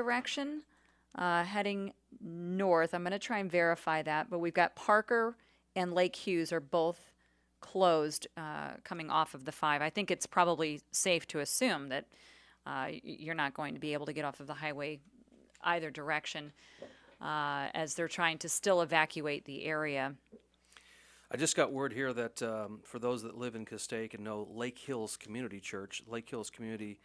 direction, heading north. I'm going to try and verify that, but we've got Parker and Lake Hughes are both closed coming off of the 5. I think it's probably safe to assume that you're not going to be able to get off of the highway either direction as they're trying to still evacuate the area. I just got word here that for those that live in Castaic and know Lake Hills Community Church, Lake Hills Community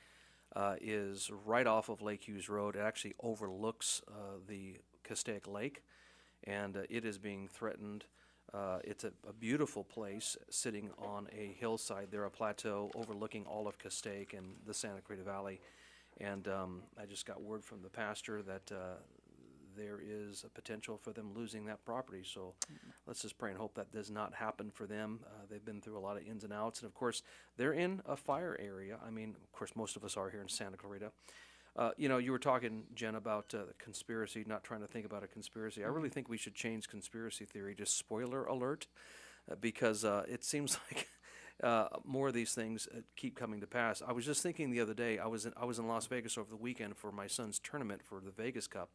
is right off of Lake Hughes Road. It actually overlooks the Castaic Lake, and it is being threatened. It's a beautiful place sitting on a hillside there, a plateau overlooking all of Castaic and the Santa Clarita Valley. And I just got word from the pastor that there is a potential for them losing that property. So let's just pray and hope that does not happen for them. They've been through a lot of ins and outs. And of course, they're in a fire area. I mean, of course, most of us are here in Santa Clarita. You were talking, Jen, about conspiracy, not trying to think about a conspiracy. I really think we should change conspiracy theory to spoiler alert because it seems like more of these things keep coming to pass. I was just thinking the other day, I was in Las Vegas over the weekend for my son's tournament for the Vegas Cup.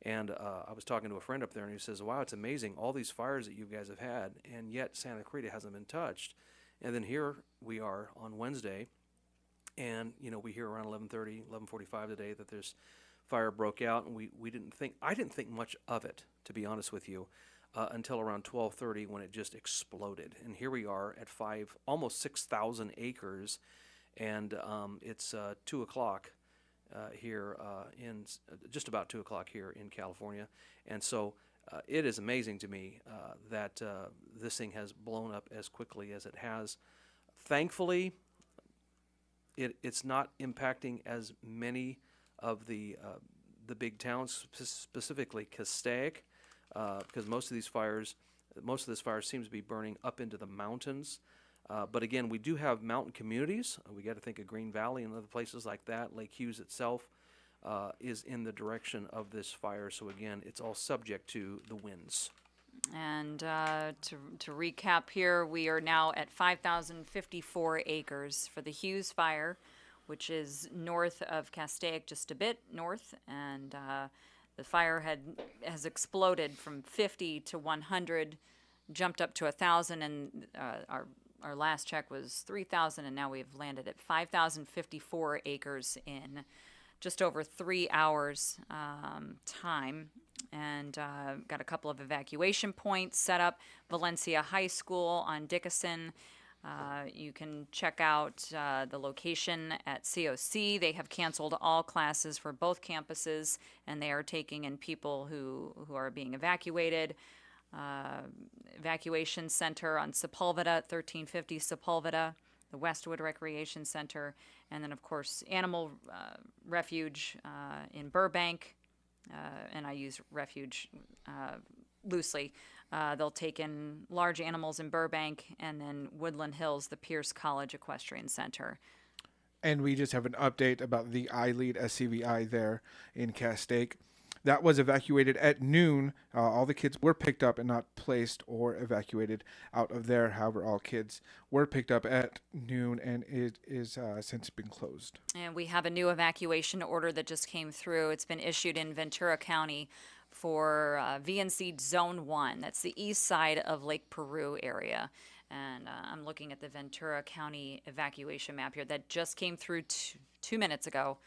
And I was talking to a friend up there, and he says, wow, it's amazing, all these fires that you guys have had, and yet Santa Clarita hasn't been touched. And then here we are on Wednesday, and, we hear around 11:30, 11:45 today that this fire broke out, and I didn't think much of it, to be honest with you, until around 12:30 when it just exploded. And here we are at almost 6,000 acres, and it's 2 o'clock. Here in just about 2 o'clock here in California. And so it is amazing to me that this thing has blown up as quickly as it has. Thankfully, it's not impacting as many of the big towns, specifically Castaic, because most of this fire seems to be burning up into the mountains. But again, we do have mountain communities. We got to think of Green Valley and other places like that. Lake Hughes itself is in the direction of this fire. So again, it's all subject to the winds. And to recap here, we are now at 5,054 acres for the Hughes fire, which is north of Castaic, just a bit north. And the fire has exploded from 50 to 100, jumped up to 1,000, and our last check was 3,000, and now we've landed at 5,054 acres in just over 3 hours time. And got a couple of evacuation points set up. Valencia High School on Dickinson. You can check out the location at COC. They have canceled all classes for both campuses, and they are taking in people who are being evacuated. Evacuation Center on Sepulveda, 1350 Sepulveda, the Westwood Recreation Center, and then, of course, Animal Refuge in Burbank, and I use refuge loosely. They'll take in large animals in Burbank, and then Woodland Hills, the Pierce College Equestrian Center. And we just have an update about the iLead SCVI there in Castaic. That was evacuated at noon. All the kids were picked up and not placed or evacuated out of there. However, all kids were picked up at noon, and it is since been closed. And we have a new evacuation order that just came through. It's been issued in Ventura County for VNC Zone 1. That's the east side of Lake Peru area. And I'm looking at the Ventura County evacuation map here that just came through 2 minutes ago.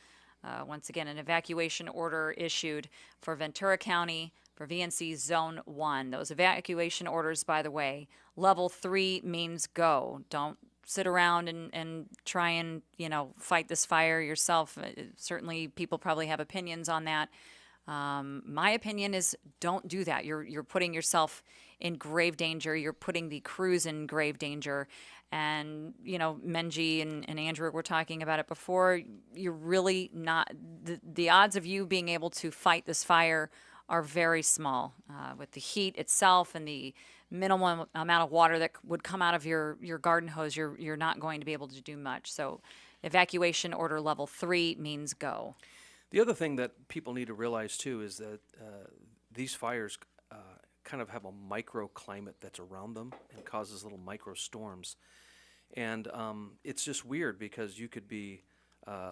Once again, an evacuation order issued for Ventura County for VNC Zone 1. Those evacuation orders, by the way, level 3 means go. Don't sit around and try and, fight this fire yourself. Certainly people probably have opinions on that. My opinion is don't do that. You're putting yourself in grave danger. You're putting the crews in grave danger. And, Menji and Andrew were talking about it before. You're really not, the odds of you being able to fight this fire are very small. With the heat itself and the minimum amount of water that would come out of your garden hose, you're not going to be able to do much. So evacuation order level 3 means go. The other thing that people need to realize, too, is that these fires kind of have a microclimate that's around them and causes little micro storms. And it's just weird because you could be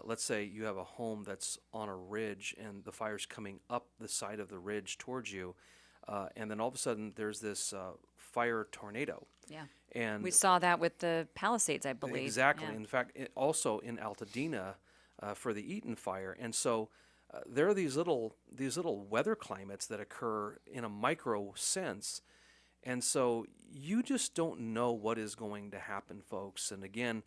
let's say you have a home that's on a ridge and the fire's coming up the side of the ridge towards you, and then all of a sudden there's this fire tornado. Yeah. And We saw that with the Palisades, I believe. exactly. Yeah. In fact, also in Alta Dena for the Eaton fire. And so there are these little weather climates that occur in a micro sense. And so you just don't know what is going to happen, folks. And again,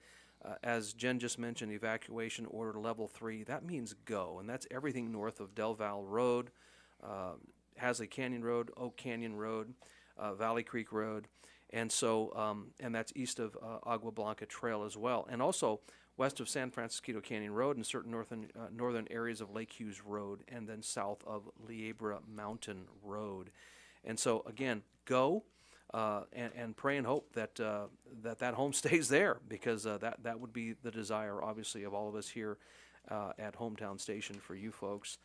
as Jen just mentioned, evacuation order level 3, that means go. And that's everything north of Del Val Road, Hasley Canyon Road, Oak Canyon Road, Valley Creek Road. And so, and that's east of Agua Blanca Trail as well. And also west of San Francisco Canyon Road and certain northern areas of Lake Hughes Road, and then south of Liebra Mountain Road. And so, again, go and pray and hope that that home stays there, because that would be the desire, obviously, of all of us here at Hometown Station for you folks.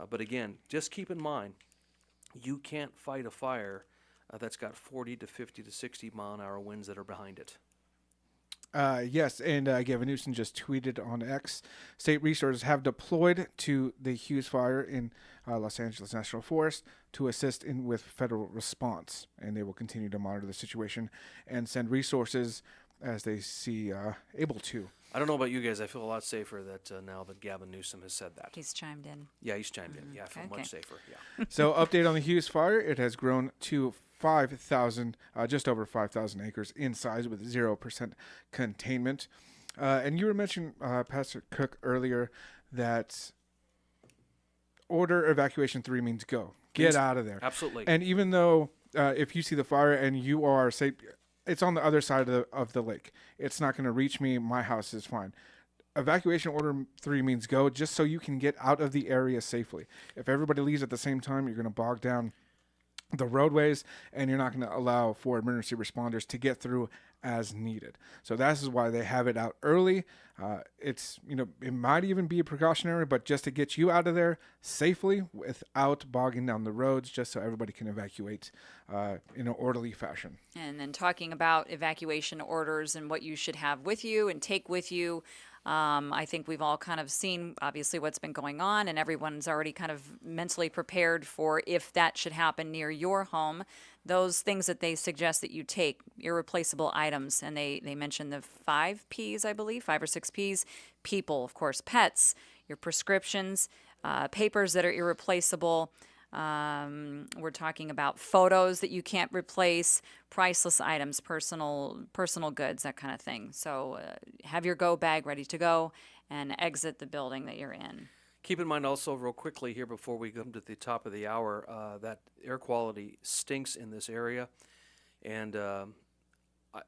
But again, just keep in mind, you can't fight a fire that's got 40 to 50 to 60 mile-an-hour winds that are behind it. Yes, and Gavin Newsom just tweeted on X, state resources have deployed to the Hughes fire in Los Angeles National Forest to assist with federal response, and they will continue to monitor the situation and send resources as they see able to. I don't know about you guys. I feel a lot safer that now that Gavin Newsom has said that. He's chimed in. Yeah, he's chimed in. Yeah, I feel Okay. much safer. Yeah. So, update on the Hughes fire, it has grown to 5,000, just over 5,000 acres in size with 0% containment. And you were mentioning, Pastor Cook, earlier that order evacuation 3 means go. Get out of there. Absolutely. And even though if you see the fire and you are safe, it's on the other side of the lake. It's not going to reach me. My house is fine. Evacuation order 3 means go, just so you can get out of the area safely. If everybody leaves at the same time, you're going to bog down the roadways, and you're not going to allow for emergency responders to get through as needed. So that's why they have it out early. It's, it might even be precautionary, but just to get you out of there safely without bogging down the roads, just so everybody can evacuate in an orderly fashion. And then talking about evacuation orders and what you should have with you and take with you. I think we've all kind of seen, obviously, what's been going on, and everyone's already kind of mentally prepared for if that should happen near your home. Those things that they suggest that you take, irreplaceable items, and they mention the 5 Ps, I believe, 5 or 6 Ps. People, of course, pets, your prescriptions, papers that are irreplaceable. We're talking about photos that you can't replace, priceless items, personal goods, that kind of thing. So have your go bag ready to go and exit the building that you're in. Keep in mind also, real quickly here before we come to the top of the hour, that air quality stinks in this area. And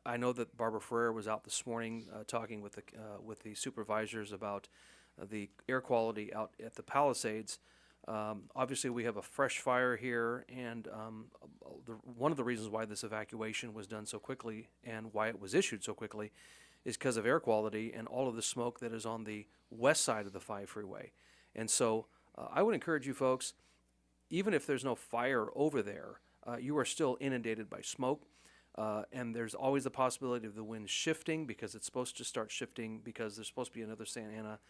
I know that Barbara Ferrer was out this morning talking with the supervisors about the air quality out at the Palisades. Obviously, we have a fresh fire here, and one of the reasons why this evacuation was done so quickly and why it was issued so quickly is because of air quality and all of the smoke that is on the west side of the 5 freeway. And so I would encourage you folks, even if there's no fire over there, you are still inundated by smoke. And there's always the possibility of the wind shifting, because it's supposed to start shifting because there's supposed to be another Santa Ana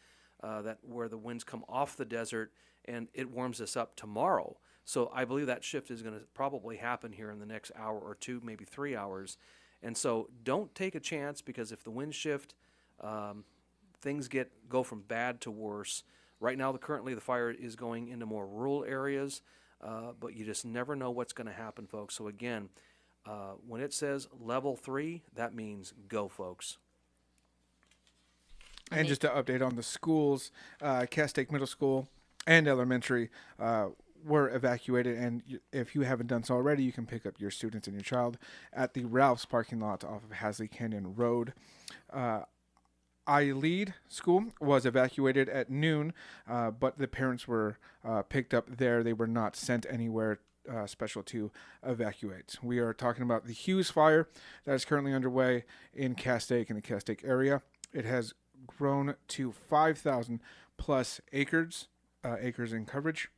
that where the winds come off the desert and it warms us up tomorrow. So I believe that shift is going to probably happen here in the next hour or 2, maybe 3 hours. And so don't take a chance, because if the winds shift, things go from bad to worse. Right now, currently the fire is going into more rural areas, but you just never know what's going to happen, folks. So again, when it says level 3, that means go, folks. And just to update on the schools, Castake Middle School and Elementary were evacuated. And if you haven't done so already, you can pick up your students and your child at the Ralph's parking lot off of Hasley Canyon Road. I-Lead School was evacuated at noon, but the parents were picked up there. They were not sent anywhere special to evacuate. We are talking about the Hughes fire that is currently underway in Castake, in the Castake area. It has grown to 5,000 plus acres in coverage,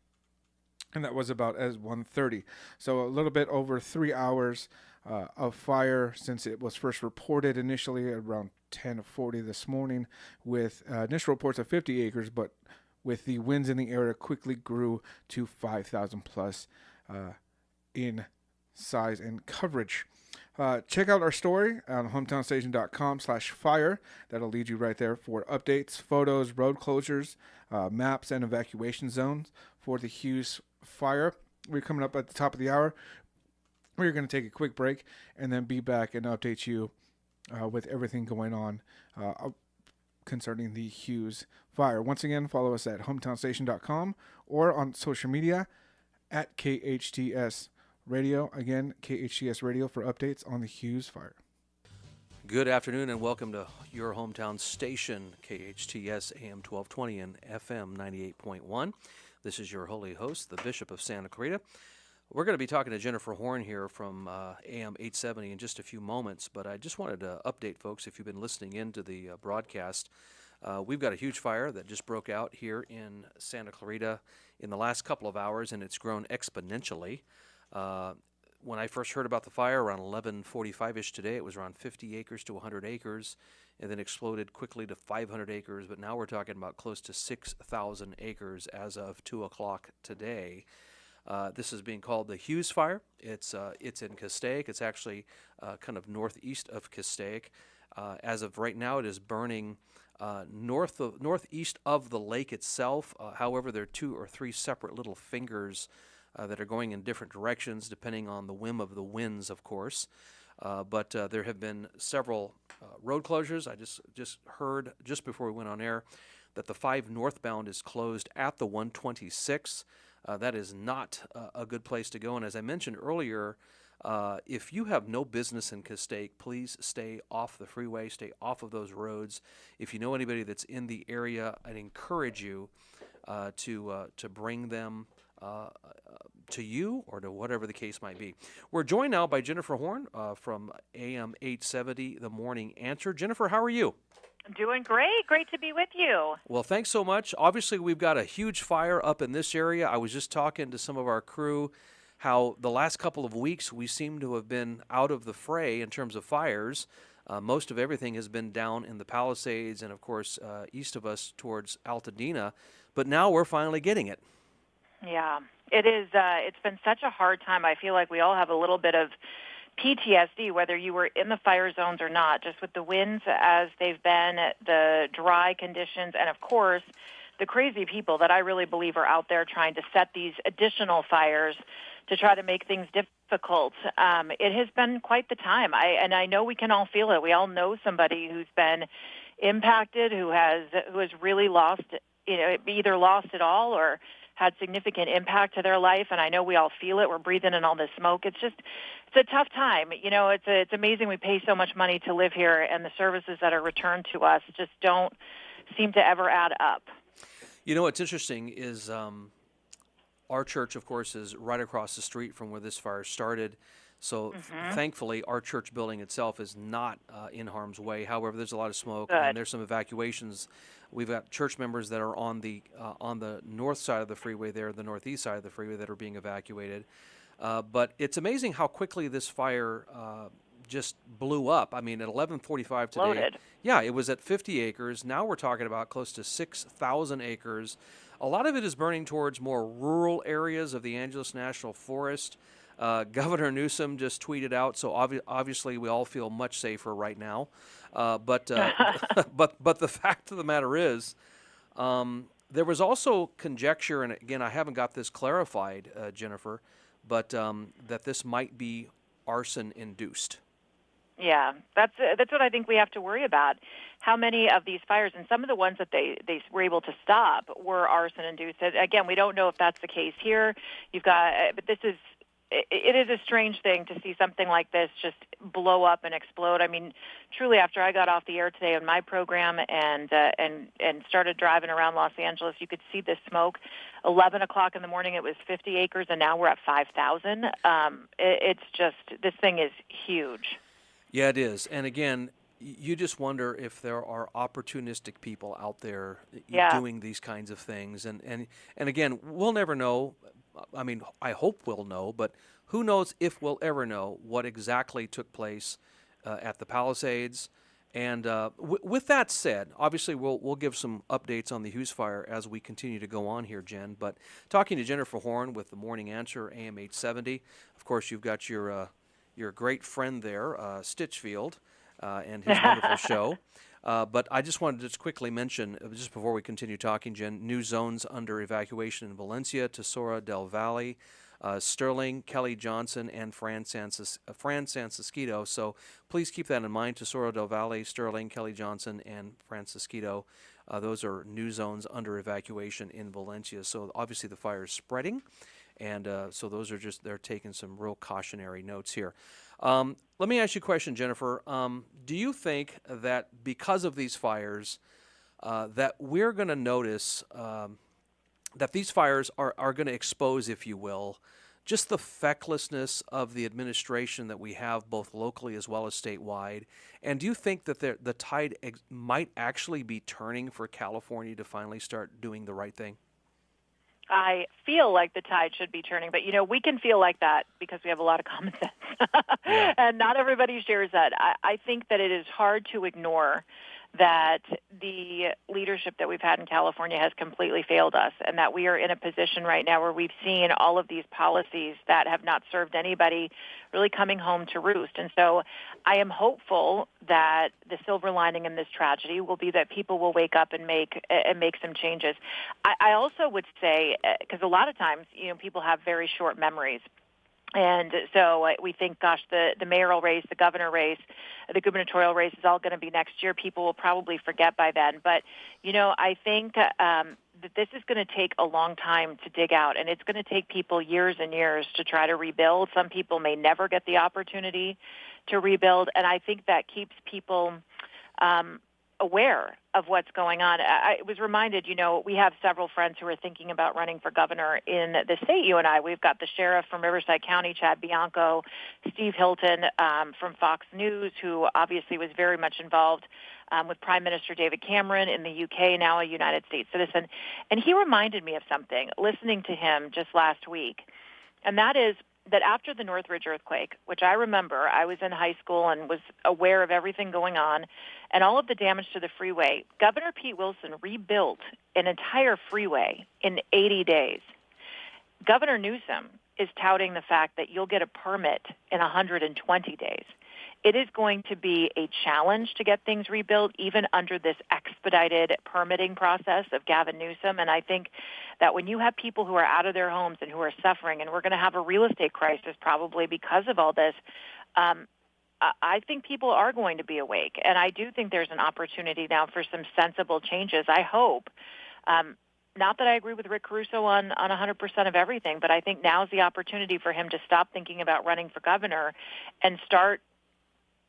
and that was about as 1:30. So a little bit over 3 hours of fire since it was first reported initially around 10:40 this morning with initial reports of 50 acres, but with the winds in the area quickly grew to 5,000 plus in size and coverage. Check out our story on hometownstation.com/fire. That'll lead you right there for updates, photos, road closures, maps, and evacuation zones for the Hughes fire. We're coming up at the top of the hour. We're going to take a quick break and then be back and update you with everything going on concerning the Hughes fire. Once again, follow us at hometownstation.com or on social media at KHTS Radio. Again, KHTS Radio for updates on the Hughes fire. Good afternoon and welcome to your hometown station, KHTS AM 1220 and FM 98.1. This is your holy host, the Bishop of Santa Clarita. We're going to be talking to Jennifer Horn here from AM 870 in just a few moments, but I just wanted to update folks, if you've been listening into the broadcast, we've got a huge fire that just broke out here in Santa Clarita in the last couple of hours, and it's grown exponentially. When I first heard about the fire around 11:45-ish today, it was around 50 acres to 100 acres, and then exploded quickly to 500 acres, but now we're talking about close to 6,000 acres as of 2 o'clock today. This is being called the Hughes fire. It's in Castaic. It's actually kind of northeast of Castaic. As of right now, it is burning northeast of the lake itself. However, there are 2 or 3 separate little fingers that are going in different directions, depending on the whim of the winds, of course. But there have been several road closures. I just heard just before we went on air that the 5 northbound is closed at the 126. That is not a good place to go. And as I mentioned earlier, if you have no business in Castaic, please stay off the freeway, stay off of those roads. If you know anybody that's in the area, I'd encourage you to bring them to you or to whatever the case might be. We're joined now by Jennifer Horn from AM 870, The Morning Answer. Jennifer, how are you? Doing great. Great to be with you. Well, thanks so much. Obviously, we've got a huge fire up in this area. I was just talking to some of our crew how the last couple of weeks we seem to have been out of the fray in terms of fires. Most of everything has been down in the Palisades and, of course, east of us towards Alta, Dena. But now we're finally getting it. Yeah, it is. It's been such a hard time. I feel like we all have a little bit of PTSD, whether you were in the fire zones or not, just with the winds as they've been, the dry conditions, and of course, the crazy people that I really believe are out there trying to set these additional fires to try to make things difficult. It has been quite the time. I know we can all feel it. We all know somebody who's been impacted, who has really lost, either lost it all or had significant impact to their life, and I know we all feel it. We're breathing in all this smoke. It's a tough time. It's amazing we pay so much money to live here, and the services that are returned to us just don't seem to ever add up. What's interesting is our church, of course, is right across the street from where this fire started. So thankfully, our church building itself is not in harm's way. However, there's a lot of smoke, and there's some evacuations. We've got church members that are on the north side of the freeway there, the northeast side of the freeway, that are being evacuated. But it's amazing how quickly this fire just blew up. I mean, at 11:45 today, Loaded. Yeah, it was at 50 acres. Now we're talking about close to 6,000 acres. A lot of it is burning towards more rural areas of the Angeles National Forest. Governor Newsom just tweeted out, so obviously we all feel much safer right now. But the fact of the matter is, there was also conjecture, and again, I haven't got this clarified, Jennifer, but that this might be arson-induced. Yeah, that's what I think we have to worry about. How many of these fires, and some of the ones that they were able to stop, were arson-induced. Again, we don't know if that's the case here. But it is a strange thing to see something like this just blow up and explode. I mean, truly, after I got off the air today on my program and started driving around Los Angeles, you could see the smoke. 11 o'clock in the morning, it was 50 acres, and now we're at 5,000. It's just, this thing is huge. Yeah, it is. And again, you just wonder if there are opportunistic people out there doing these kinds of things. And again, we'll never know. I mean, I hope we'll know, but who knows if we'll ever know what exactly took place at the Palisades And with that said, obviously we'll give some updates on the Hughes fire as we continue to go on here, Jen. But talking to Jennifer Horn with the Morning Answer, AM 870. Of course, you've got your great friend there, Stitchfield, and his wonderful show. But I just wanted to just quickly mention, just before we continue talking, Jen, new zones under evacuation in Valencia, Tesoro del Valle, Sterling, Kelly Johnson, and Fran Sansesquito. So please keep that in mind. Tesoro del Valle, Sterling, Kelly Johnson, and Francisquito. Those are new zones under evacuation in Valencia. So obviously the fire is spreading, and so those are they're taking some real cautionary notes here. Let me ask you a question, Jennifer. Do you think that because of these fires, that we're going to notice that these fires are going to expose, if you will, just the fecklessness of the administration that we have both locally as well as statewide? And do you think that the tide might actually be turning for California to finally start doing the right thing? I feel like the tide should be turning, but we can feel like that because we have a lot of common sense, Yeah. and not everybody shares that. I think that it is hard to ignore that the leadership that we've had in California has completely failed us, and that we are in a position right now where we've seen all of these policies that have not served anybody really coming home to roost. And so I am hopeful that the silver lining in this tragedy will be that people will wake up and make some changes. I also would say, because a lot of times, people have very short memories. And so we think, gosh, the mayoral race, the governor race, the gubernatorial race is all going to be next year. People will probably forget by then. But, I think that this is going to take a long time to dig out, and it's going to take people years and years to try to rebuild. Some people may never get the opportunity to rebuild, and I think that keeps people aware of what's going on. I was reminded, we have several friends who are thinking about running for governor in the state, you and I. We've got the sheriff from Riverside County, Chad Bianco, Steve Hilton from Fox News, who obviously was very much involved with Prime Minister David Cameron in the UK, now a United States citizen. And he reminded me of something, listening to him just last week, and that is that after the Northridge earthquake, which I remember, I was in high school and was aware of everything going on and all of the damage to the freeway, Governor Pete Wilson rebuilt an entire freeway in 80 days. Governor Newsom is touting the fact that you'll get a permit in 120 days. It is going to be a challenge to get things rebuilt, even under this expedited permitting process of Gavin Newsom. And I think that when you have people who are out of their homes and who are suffering, and we're going to have a real estate crisis probably because of all this, I think people are going to be awake. And I do think there's an opportunity now for some sensible changes. I hope. Not that I agree with Rick Caruso on 100% of everything, but I think now's the opportunity for him to stop thinking about running for governor and start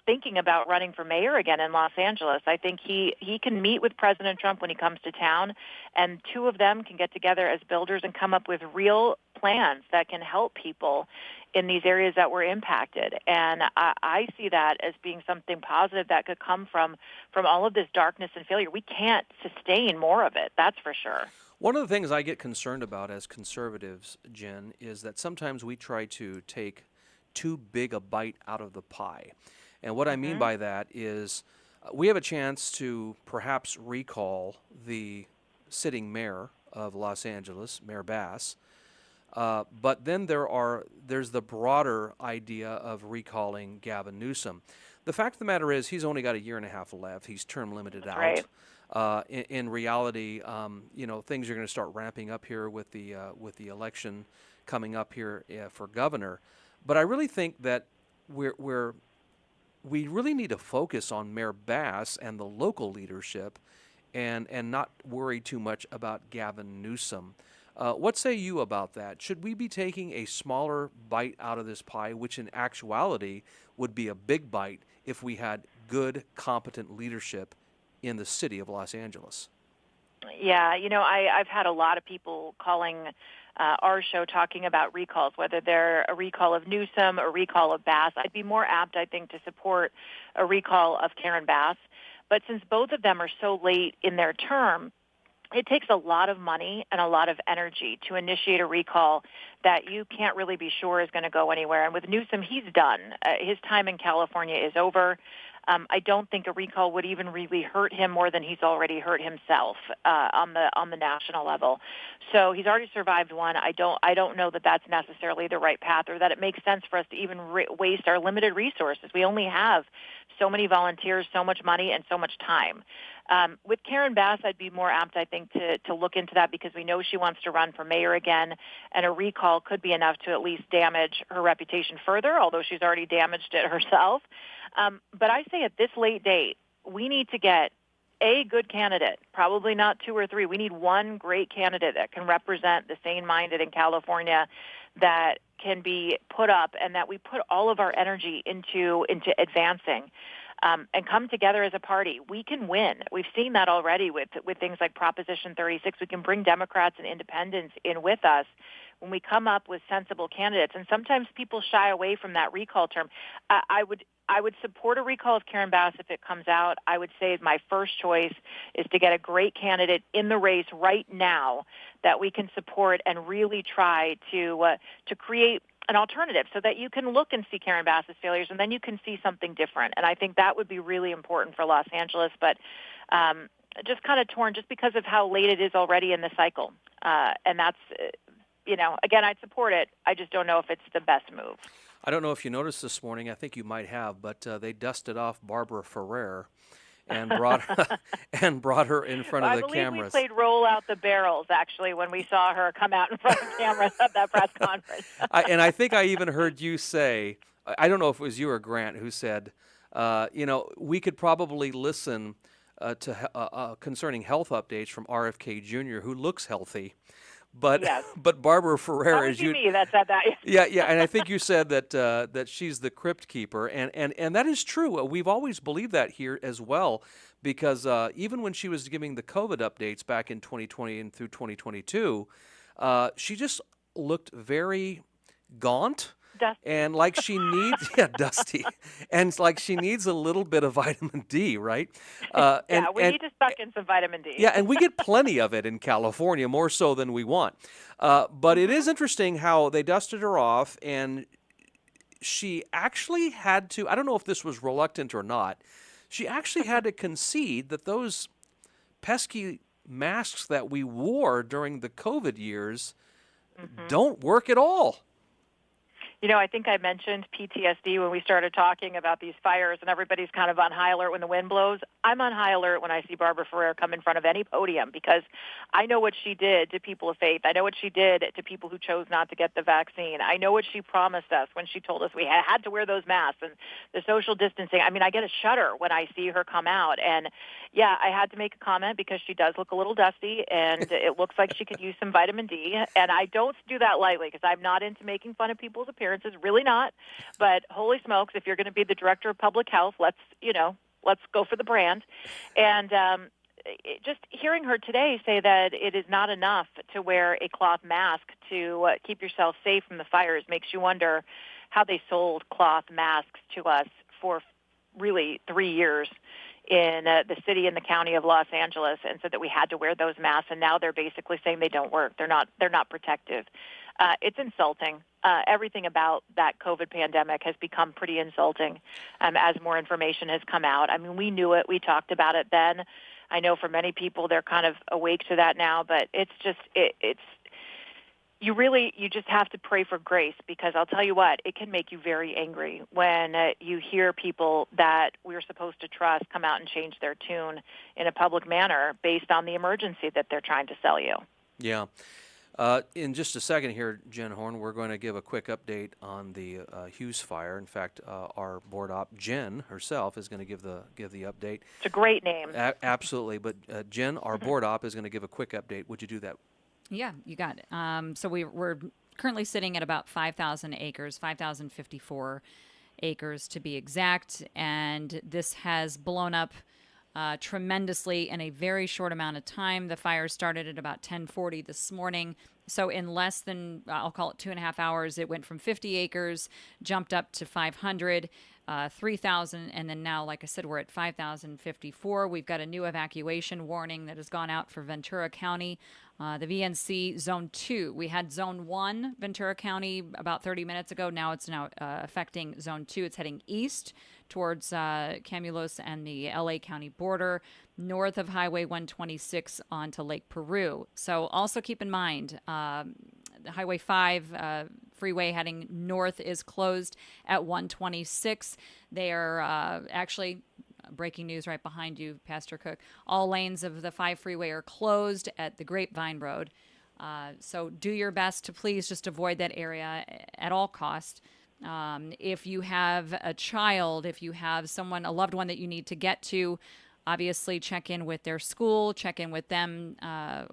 thinking about running for mayor again in Los Angeles. I think he can meet with President Trump when he comes to town, and two of them can get together as builders and come up with real plans that can help people in these areas that were impacted. And I see that as being something positive that could come from all of this darkness and failure. We can't sustain more of it, that's for sure. One of the things I get concerned about as conservatives, Jen, is that sometimes we try to take too big a bite out of the pie. And what I mean by that is we have a chance to perhaps recall the sitting mayor of Los Angeles, Mayor Bass, but then there's the broader idea of recalling Gavin Newsom. The fact of the matter is he's only got a year and a half left. He's term limited out. Right. In reality, things are going to start ramping up here with the election coming up here for governor. But I really think that we really need to focus on Mayor Bass and the local leadership and not worry too much about Gavin Newsom. What say you about that? Should we be taking a smaller bite out of this pie, which in actuality would be a big bite if we had good, competent leadership in the city of Los Angeles? Yeah, I've had a lot of people calling our show talking about recalls, whether they're a recall of Newsom or recall of Bass. I'd be more apt, I think, to support a recall of Karen Bass. But since both of them are so late in their term, it takes a lot of money and a lot of energy to initiate a recall that you can't really be sure is going to go anywhere. And with Newsom, he's done. His time in California is over. I don't think a recall would even really hurt him more than he's already hurt himself on the national level. So he's already survived one. I don't know that that's necessarily the right path, or that it makes sense for us to even waste our limited resources. We only have so many volunteers, so much money, and so much time. With Karen Bass, I'd be more apt, I think, to look into that, because we know she wants to run for mayor again, and a recall could be enough to at least damage her reputation further, although she's already damaged it herself. But I say at this late date, we need to get a good candidate, probably not two or three. We need one great candidate that can represent the sane-minded in California, that can be put up, and that we put all of our energy into advancing. And come together as a party. We can win. We've seen that already with things like Proposition 36. We can bring Democrats and independents in with us when we come up with sensible candidates. And sometimes people shy away from that recall term. I would support a recall of Karen Bass if it comes out. I would say my first choice is to get a great candidate in the race right now that we can support, and really try to create an alternative, so that you can look and see Karen Bass's failures, and then you can see something different. And I think that would be really important for Los Angeles, but just kind of torn just because of how late it is already in the cycle. And that's, again, I'd support it. I just don't know if it's the best move. I don't know if you noticed this morning, I think you might have, but they dusted off Barbara Ferrer and brought her in front of the cameras. I believe we played Roll Out the Barrels, actually, when we saw her come out in front of cameras at that press conference. And I think I even heard you say, I don't know if it was you or Grant who said, we could probably listen to concerning health updates from RFK Jr., who looks healthy. But yes. But Barbara Ferrer, as you, me that said that. yeah, and I think you said that she's the crypt keeper, and that is true. We've always believed that here as well, because even when she was giving the COVID updates back in 2020 and through 2022, she just looked very gaunt. Dusty. And like she needs, dusty, and like she needs a little bit of vitamin D, right? We need to suck in some vitamin D. Yeah, and we get plenty of it in California, more so than we want. But it is interesting how they dusted her off, and she actually had to, I don't know if this was reluctant or not, she actually had to concede that those pesky masks that we wore during the COVID years don't work at all. I think I mentioned PTSD when we started talking about these fires, and everybody's kind of on high alert when the wind blows. I'm on high alert when I see Barbara Ferrer come in front of any podium, because I know what she did to people of faith. I know what she did to people who chose not to get the vaccine. I know what she promised us when she told us we had to wear those masks and the social distancing. I mean, I get a shudder when I see her come out. And, yeah, I had to make a comment because she does look a little dusty, and it looks like she could use some vitamin D. And I don't do that lightly, because I'm not into making fun of people's appearances. Really not. But holy smokes, if you're going to be the director of public health, let's go for the brand. And just hearing her today say that it is not enough to wear a cloth mask to keep yourself safe from the fires makes you wonder how they sold cloth masks to us for really 3 years in the city and the county of Los Angeles, and said that we had to wear those masks, and now they're basically saying they don't work. They're not protective. It's insulting. Everything about that COVID pandemic has become pretty insulting as more information has come out. I mean, we knew it. We talked about it then. I know for many people they're kind of awake to that now, but it's just you just have to pray for grace, because I'll tell you what, it can make you very angry when you hear people that we're supposed to trust come out and change their tune in a public manner based on the emergency that they're trying to sell you. Yeah. In just a second here, Jen Horn, we're going to give a quick update on the Hughes fire. In fact, our board op, Jen herself, is going to give the update. It's a great name. Absolutely. But Jen, our board op, is going to give a quick update. Would you do that? Yeah, you got it. So we're currently sitting at about 5,000 acres, 5,054 acres to be exact, and this has blown up tremendously in a very short amount of time. The fire started at about 10:40 this morning. So in less than, I'll call it 2.5 hours, it went from 50 acres, jumped up to 500, 3,000, and then now, like I said, we're at 5,054. We've got a new evacuation warning that has gone out for Ventura County. The VNC Zone 2. We had Zone 1, Ventura County, about 30 minutes ago. Now it's affecting Zone 2. It's heading east towards Camulos and the LA County border, north of Highway 126 onto Lake Peru. So also keep in mind, the Highway 5 freeway heading north is closed at 126. They are actually, breaking news right behind you, Pastor Cook, all lanes of the 5 freeway are closed at the Grapevine Road. So do your best to please just avoid that area at all costs. If you have a child, if you have someone, a loved one that you need to get to, obviously check in with their school, check in with them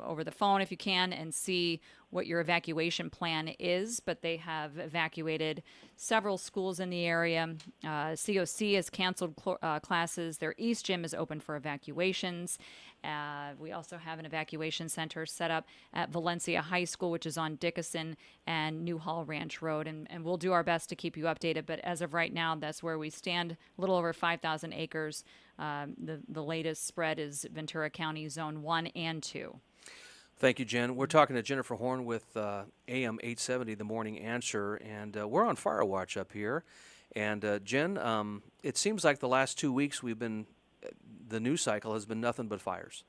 over the phone if you can, and see what your evacuation plan is. But they have evacuated several schools in the area. COC has canceled classes. Their East Gym is open for evacuations. We also have an evacuation center set up at Valencia High School, which is on Dickinson and Newhall Ranch Road. And we'll do our best to keep you updated. But as of right now, that's where we stand, a little over 5,000 acres. The latest spread is Ventura County Zone 1 and 2. Thank you, Jen. We're talking to Jennifer Horn with AM 870, The Morning Answer, and we're on fire watch up here. And Jen, it seems like the last 2 weeks the news cycle has been nothing but fires.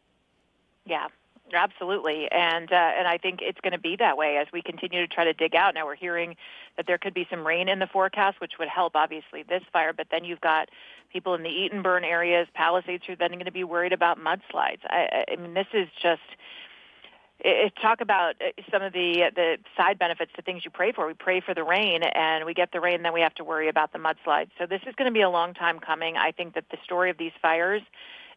Yeah, absolutely. And I think it's going to be that way as we continue to try to dig out. Now we're hearing that there could be some rain in the forecast, which would help, obviously, this fire. But then you've got people in the eat and burn areas, Palisades, who are then going to be worried about mudslides. I mean, this is just... talk about some of the side benefits to things you pray for. We pray for the rain, and we get the rain, then we have to worry about the mudslides. So this is going to be a long time coming. I think that the story of these fires,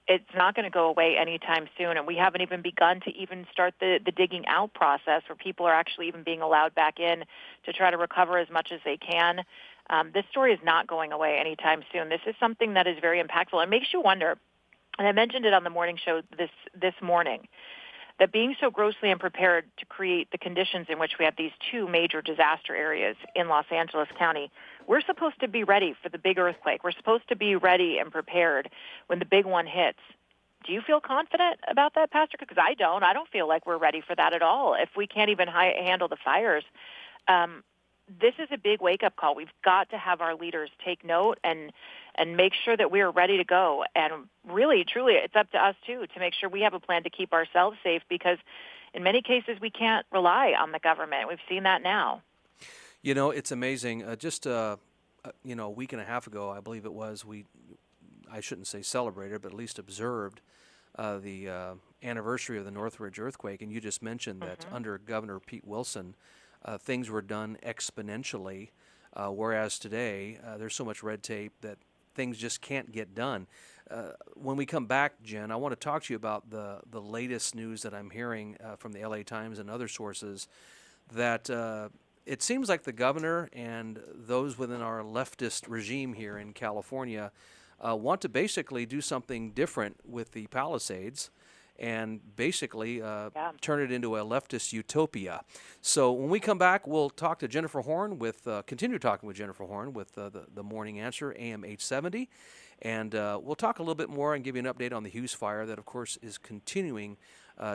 it's not going to go away anytime soon, and we haven't even begun to even start the digging out process where people are actually even being allowed back in to try to recover as much as they can. This story is not going away anytime soon. This is something that is very impactful. It makes you wonder, and I mentioned it on the morning show this morning, that being so grossly unprepared to create the conditions in which we have these 2 major disaster areas in Los Angeles County, we're supposed to be ready for the big earthquake. We're supposed to be ready and prepared when the big one hits. Do you feel confident about that, Pastor? Because I don't. I don't feel like we're ready for that at all. If we can't even handle the fires, this is a big wake-up call. We've got to have our leaders take note and make sure that we are ready to go. And really, truly, it's up to us, too, to make sure we have a plan to keep ourselves safe, because in many cases we can't rely on the government. We've seen that now. You know, it's amazing. Just a week and a half ago, I believe it was, I shouldn't say celebrated, but at least observed the anniversary of the Northridge earthquake. And you just mentioned that under Governor Pete Wilson, things were done exponentially, whereas today there's so much red tape that things just can't get done. When we come back, Jen, I want to talk to you about the latest news that I'm hearing from the LA Times and other sources, that it seems like the governor and those within our leftist regime here in California want to basically do something different with the Palisades and basically turn it into a leftist utopia. So when we come back, we'll talk to Jennifer Horn continue talking with Jennifer Horn with the Morning Answer, AM 870. And we'll talk a little bit more and give you an update on the Hughes fire that, of course, is continuing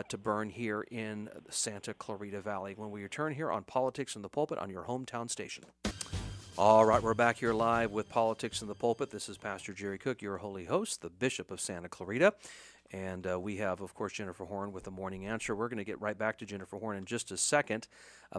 to burn here in the Santa Clarita Valley when we return here on Politics in the Pulpit on your hometown station. All right, we're back here live with Politics in the Pulpit. This is Pastor Jerry Cook, your holy host, the Bishop of Santa Clarita. And we have, of course, Jennifer Horn with the Morning Answer. We're going to get right back to Jennifer Horn in just a second,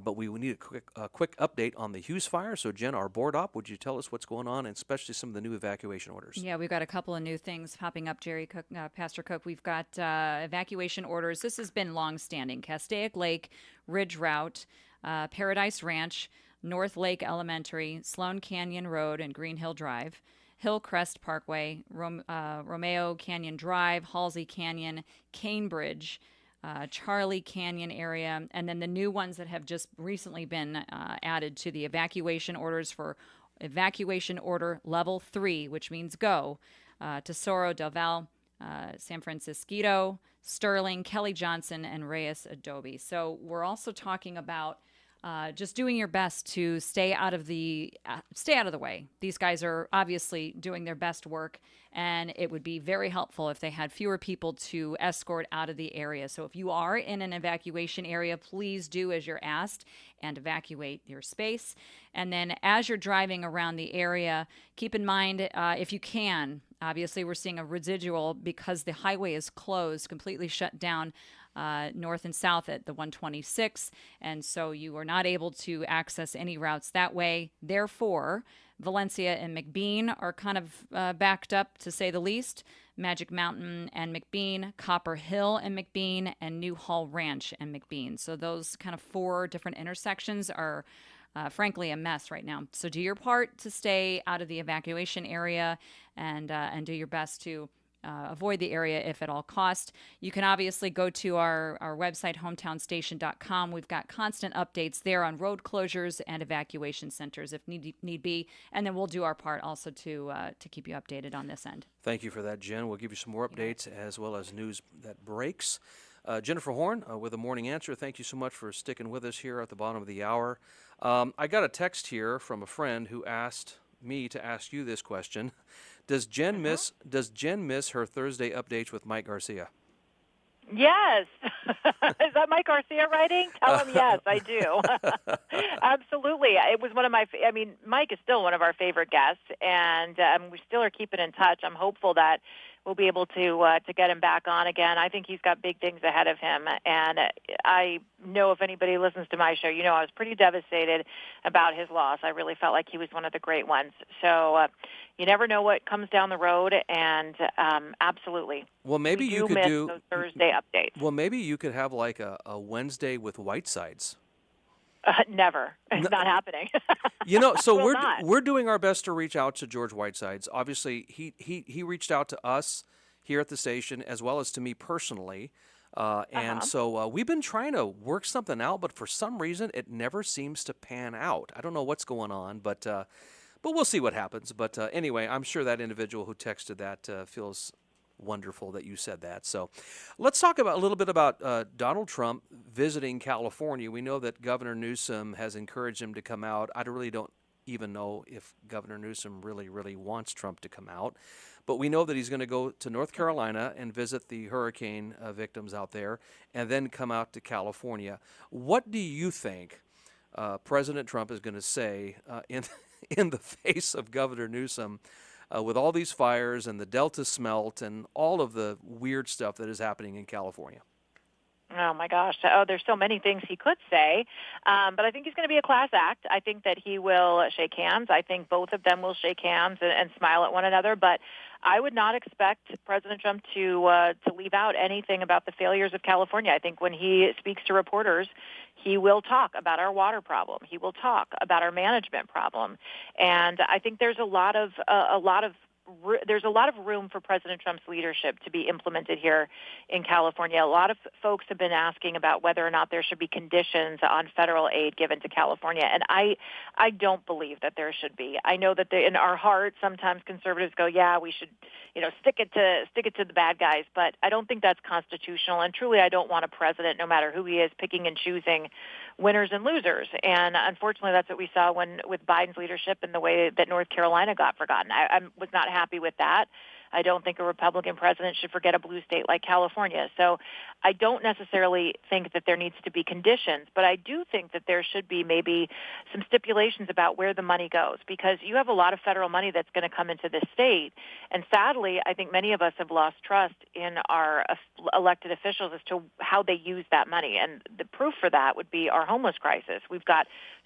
but we need a quick update on the Hughes fire. So, Jen, our board op, would you tell us what's going on, and especially some of the new evacuation orders? Yeah, we've got a couple of new things popping up, Jerry Cook, Pastor Cook. We've got evacuation orders. This has been long-standing. Castaic Lake, Ridge Route, Paradise Ranch, North Lake Elementary, Sloan Canyon Road, and Green Hill Drive, Hillcrest Parkway, Romeo Canyon Drive, Halsey Canyon, Cambridge, Charlie Canyon area, and then the new ones that have just recently been added to the evacuation orders for evacuation order level 3, which means go, Tesoro, Del Val, San Francisco, Sterling, Kelly Johnson, and Reyes Adobe. So we're also talking about just doing your best to stay out of the way. These guys are obviously doing their best work, and it would be very helpful if they had fewer people to escort out of the area. So if you are in an evacuation area, please do as you're asked and evacuate your space. And then as you're driving around the area, keep in mind, if you can, obviously we're seeing a residual because the highway is closed, completely shut down, north and south at the 126, and so you are not able to access any routes that way. Therefore, Valencia and McBean are kind of backed up, to say the least. Magic Mountain and McBean, Copper Hill and McBean, and New Hall Ranch and McBean. So those kind of 4 different intersections are frankly a mess right now. So do your part to stay out of the evacuation area, and do your best to avoid the area if at all cost. You can obviously go to our website, hometownstation.com. We've got constant updates there on road closures and evacuation centers if need be. And then we'll do our part also to keep you updated on this end. Thank you for that, Jen. We'll give you some more updates as well as news that breaks. Jennifer Horn with the Morning Answer, thank you so much for sticking with us here at the bottom of the hour. I got a text here from a friend who asked me to ask you this question. Does Jen miss her Thursday updates with Mike Garcia? Yes. Is that Mike Garcia writing? Tell him yes, I do. Absolutely. It was one of Mike is still one of our favorite guests, and we still are keeping in touch. I'm hopeful that we'll be able to get him back on again. I think he's got big things ahead of him, and I know if anybody listens to my show, I was pretty devastated about his loss. I really felt like he was one of the great ones. So you never know what comes down the road, and absolutely. Well, maybe you could miss do those Thursday updates. Well, maybe you could have like a Wednesday with Whitesides. Never. It's not happening. So we're doing our best to reach out to George Whitesides. Obviously, he reached out to us here at the station as well as to me personally. And so we've been trying to work something out, but for some reason it never seems to pan out. I don't know what's going on, but we'll see what happens. But anyway, I'm sure that individual who texted that feels wonderful that you said that. So let's talk a little bit about Donald Trump visiting California. We know that Governor Newsom has encouraged him to come out. I really don't even know if Governor Newsom really wants Trump to come out. But we know that he's going to go to North Carolina and visit the hurricane victims out there and then come out to California. What do you think President Trump is going to say in the face of Governor Newsom with all these fires and the Delta smelt and all of the weird stuff that is happening in California? Oh, my gosh. There's so many things he could say. But I think he's going to be a class act. I think that he will shake hands. I think both of them will shake hands and smile at one another. But I would not expect President Trump to leave out anything about the failures of California. I think when he speaks to reporters, he will talk about our water problem. He will talk about our management problem. And I think there's a lot of room for President Trump's leadership to be implemented here in California. A lot of folks have been asking about whether or not there should be conditions on federal aid given to California, and I don't believe that there should be. I know that in our heart, sometimes conservatives go, yeah, we should, stick it to the bad guys, but I don't think that's constitutional. And truly, I don't want a president, no matter who he is, picking and choosing winners and losers. And unfortunately, that's what we saw with Biden's leadership and the way that North Carolina got forgotten. I was not happy with that. I don't think a Republican president should forget a blue state like California. So I don't necessarily think that there needs to be conditions, but I do think that there should be maybe some stipulations about where the money goes, because you have a lot of federal money that's going to come into this state. And sadly, I think many of us have lost trust in our elected officials as to how they use that money. And the proof for that would be our homeless crisis. We've got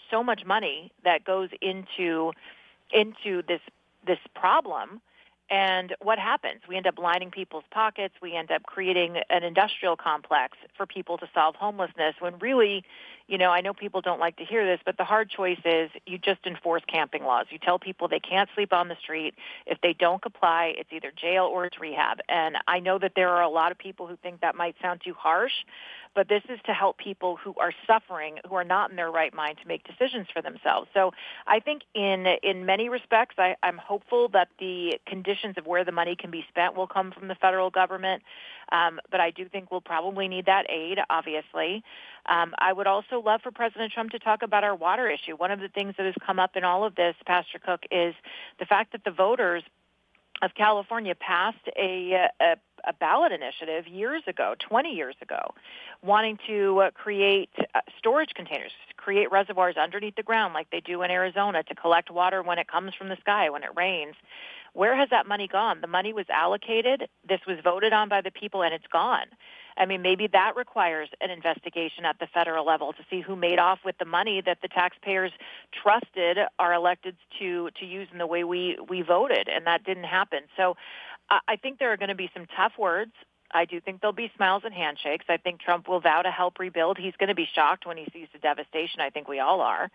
so much money that goes into this problem. And what happens? We end up lining people's pockets. We end up creating an industrial complex for people to solve homelessness when really, I know people don't like to hear this, but the hard choice is you just enforce camping laws. You tell people they can't sleep on the street. If they don't comply, it's either jail or it's rehab. And I know that there are a lot of people who think that might sound too harsh, but this is to help people who are suffering, who are not in their right mind to make decisions for themselves. So I think in many respects, I'm hopeful that the conditions of where the money can be spent will come from the federal government. But I do think we'll probably need that aid, obviously. I would also love for President Trump to talk about our water issue. One of the things that has come up in all of this, Pastor Cook, is the fact that the voters of California passed a ballot initiative years ago, 20 years ago, wanting to create storage containers, create reservoirs underneath the ground like they do in Arizona to collect water when it comes from the sky, when it rains. Where has that money gone? The money was allocated. This was voted on by the people, and it's gone. I mean, maybe that requires an investigation at the federal level to see who made off with the money that the taxpayers trusted our electeds to use in the way we voted, and that didn't happen. So I think there are going to be some tough words. I do think there'll be smiles and handshakes. I think Trump will vow to help rebuild. He's going to be shocked when he sees the devastation. I think we all are.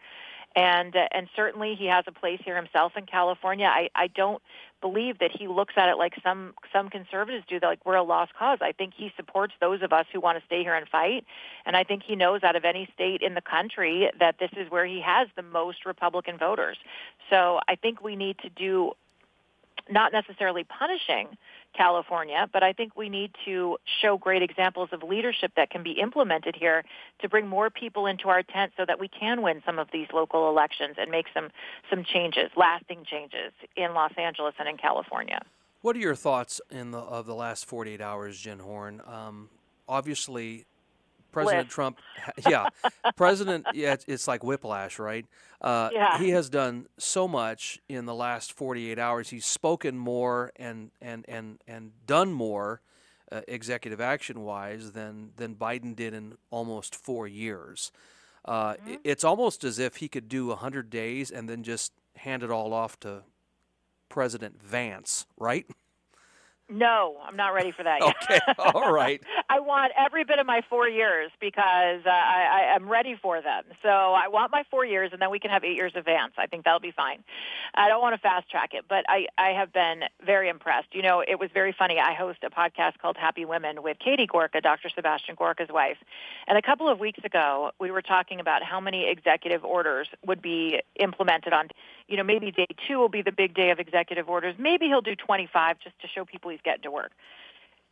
And certainly he has a place here himself in California. I don't believe that he looks at it like some conservatives do, that like we're a lost cause. I think he supports those of us who want to stay here and fight. And I think he knows out of any state in the country that this is where he has the most Republican voters. So I think we need to do not necessarily punishing California, but I think we need to show great examples of leadership that can be implemented here to bring more people into our tent so that we can win some of these local elections and make some changes, lasting changes in Los Angeles and in California. What are your thoughts of the last 48 hours, Jen Horn? Obviously, President Trump, it's like whiplash, right? He has done so much in the last 48 hours. He's spoken more and done more executive action-wise than Biden did in almost 4 years. It's almost as if he could do 100 days and then just hand it all off to President Vance, right? No, I'm not ready for that yet. Okay, all right. I want every bit of my 4 years because I'm ready for them. So I want my 4 years, and then we can have 8 years of Vance. I think that'll be fine. I don't want to fast track it, but I have been very impressed. You know, it was very funny. I host a podcast called Happy Women with Katie Gorka, Dr. Sebastian Gorka's wife. And a couple of weeks ago, we were talking about how many executive orders would be implemented on, you know, maybe day 2 will be the big day of executive orders. Maybe he'll do 25 just to show people he's getting to work.